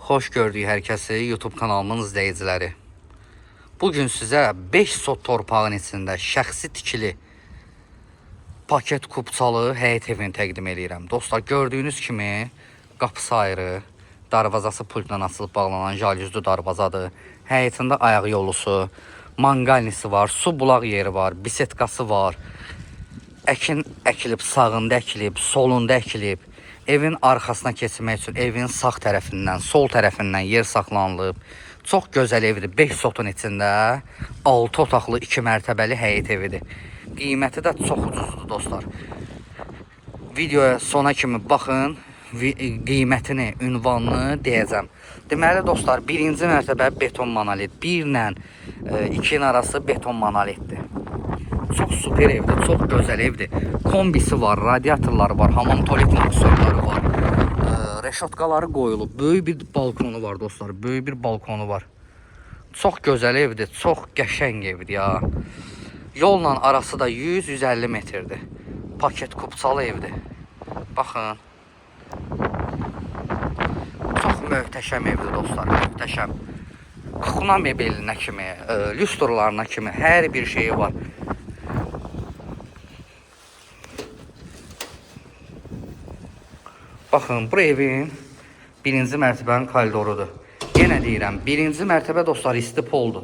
Hoş gördük hər kəsi YouTube kanalımın izləyiciləri. Bugün sizə 5 sot torpağın içində şəxsi tikili paket kupçalı həyət evini təqdim edirəm. Dostlar, gördüyünüz kimi qapısı ayrı, darvazası pultla açılıb bağlanan jalüzlü darvazadır. Həyətində ayaq yolusu, manqalnisi var, su bulaq yeri var, bisetkası var. Əkin əkilib, sağında əkilib, solunda əkilib. Evin arxasına keçmək üçün evin sağ tərəfindən, sol tərəfindən yer saxlanılıb. Çox gözəl evdir. 5 sotun içində 6 otaqlı 2 mərtəbəli həyət evidir. Qiyməti də çox ucuzdur dostlar. Videoya sona kimi baxın. Qiymətini, ünvanını deyəcəm. Deməli dostlar, birinci mərtəbə beton monolit. 1 ilə 2-nin arası beton monolitdir. Çok süper evdir, çok güzel evdir. Kombisi var, radiatorları var, hamam tuvalet mixörləri var. Reşotkaları qoyulub. Böyük bir balkonu var dostlar, böyük bir balkonu var. Çok güzel evdir, çok qəşəng evdir ya. Yolla arası da 100-150 metrdir. Paket kupçalı evdir. Baxın. Çox möhtəşəm evdir dostlar, möhtəşəm. Kuxuna mebelinə kimi, lüstrlarına kimi hər bir şeyi var. Baxın, bu evin birinci mərtəbənin koridorudur. Yenə deyirəm, birinci mərtəbə dostlar isti poldur.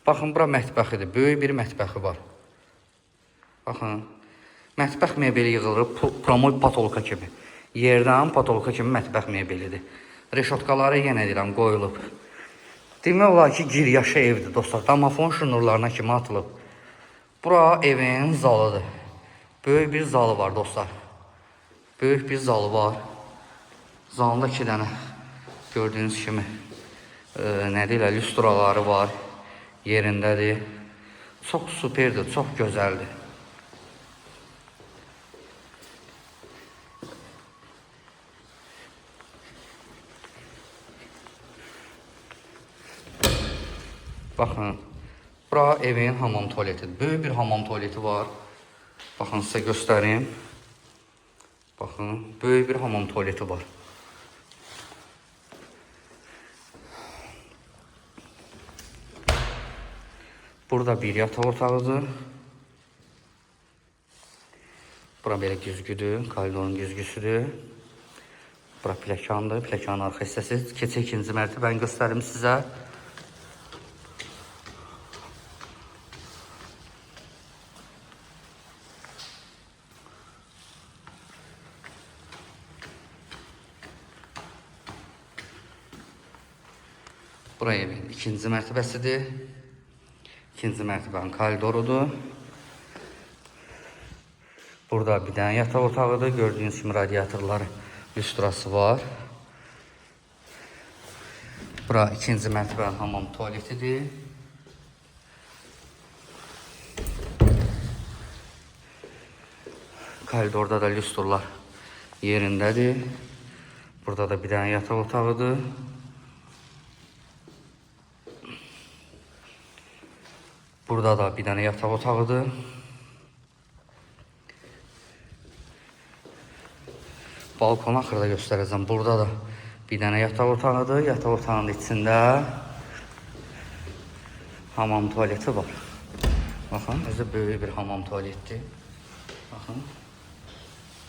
Baxın, bura mətbəxidir, böyük bir mətbəxi var. Baxın, mətbəx mebeli yığılır, promoy patolka kimi. Yerdən patolka kimi mətbəx mebelidir. Reşotkaları yenə deyirəm, qoyulub. Demək olar ki, giryaşı evdir dostlar, damafon şunurlarına kimi atılıb. Bura evin zalıdır. Böyük bir zalı var dostlar. Böyük bir zalı var. Zalında 2 dənə gördüyünüz kimi nə deyirlər, lüstraları var. Yerindədir. Çox superdir, çox gözəldir. Baxın, bura evin hamam tuvaletidir. Böyük bir hamam tuvaleti var. Baxın, sizə göstəreyim. Baxın, böyük bir hamam tuvaleti var. Burada bir yataq otağıdır. Bura belə güzgüdür, koridorun güzgüsüdür. Bura pləkandır, pləkanın arxa hissəsi. Keçək ikinci mərtəbəni göstərim sizə. Bura evin ikinci mərtəbəsidir. İkinci mərtəbənin koridorudur. Burada bir dənə yataq otağıdır. Gördüyünüz kimi radiatorları, lüstrası var. Bura ikinci mərtəbənin hamam tuvaletidir. Koridorda da lüstrlar yerindədir. Burada da bir dənə yataq otağıdır. Burada da bir dənə yataq otağıdır. Balkonu axırda göstərəcəm. Burada da bir dənə yataq otağıdır. Yataq otağının içində hamam tuvaleti var. Baxın, özü böyük bir hamam tuvaletdir. Baxın,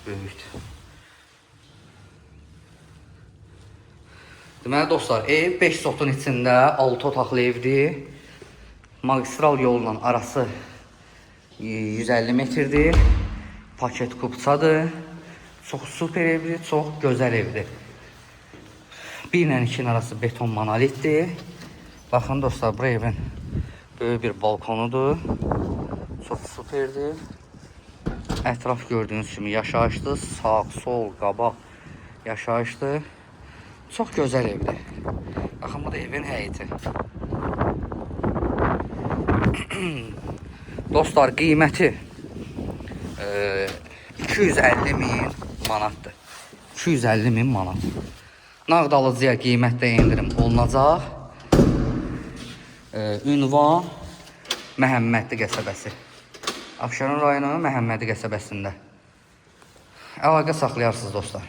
böyükdür. Deməli dostlar, ev 5 sotun içində 6 otaqlı evdir. Magistral yolla arası 150 metrdir. Paket kupçadır. Çox super evdir, çox gözəl evdir. 1 ilə 2-nin arası beton monolitdir. Baxın dostlar, bu evin böyük bir balkonudur. Çox superdir. Ətraf gördüyünüz kimi yaşayışdır. Sağ, sol, qabaq yaşayışdır. Çox gözəl evdir. Baxın, bu da evin həyəti. Dostlar, qiyməti 250.000 manatdır. 250.000 manat. Nağdalıcıya qiymətdə endirim olunacaq. Ünvan Məhəmmədli qəsəbəsi. Abşeron rayonu Məhəmmədi qəsəbəsində. Əlaqə saxlayarsınız dostlar.